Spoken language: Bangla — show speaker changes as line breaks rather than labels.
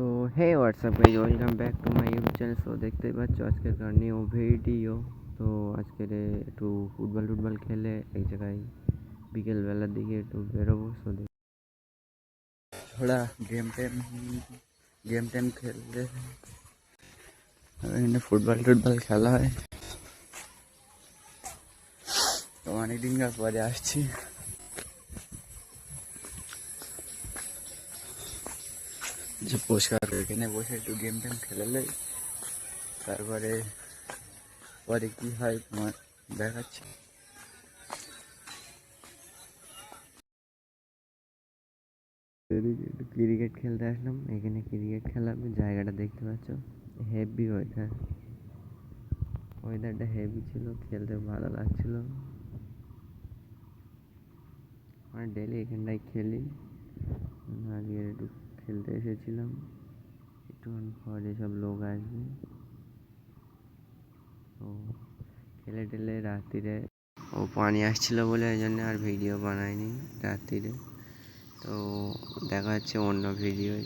So hey WhatsApp guys, welcome back to my YouTube channel. So দেখতেই পাচ্ছ আজকের নিউ ভিডিও। তো আজকের একটু ফুটবল খেলে এক জায়গায় বিকেলবেলার দিকে একটু বেরোবো। সো থোড়া গেম টেম খেলতে এখানে ফুটবল খেলা হয়। তো অনেকদিন পরে আসছি। যে এখানে বসে একটু গেম টেম খেলালে তারপরে পরে কি হয় তোমার দেখাচ্ছি। ক্রিকেট খেলতে আসলাম। এখানে ক্রিকেট খেলার জায়গাটা দেখতে পাচ্ছ, হেভি ওয়েদারটা হেভি ছিল, খেলতে ভালো লাগছিল। মানে ডেলি এখানটায় খেলি, আজকে একটু খেলতে এসেছিলাম। একটুখানি পরে সব লোক আসবে। তো খেলে টেলে রাত্রিরে পানি আসছিলো বলে ওই জন্য আর ভিডিও বানাইনি রাত্রিরে। তো দেখা হচ্ছে অন্য ভিডিওয়।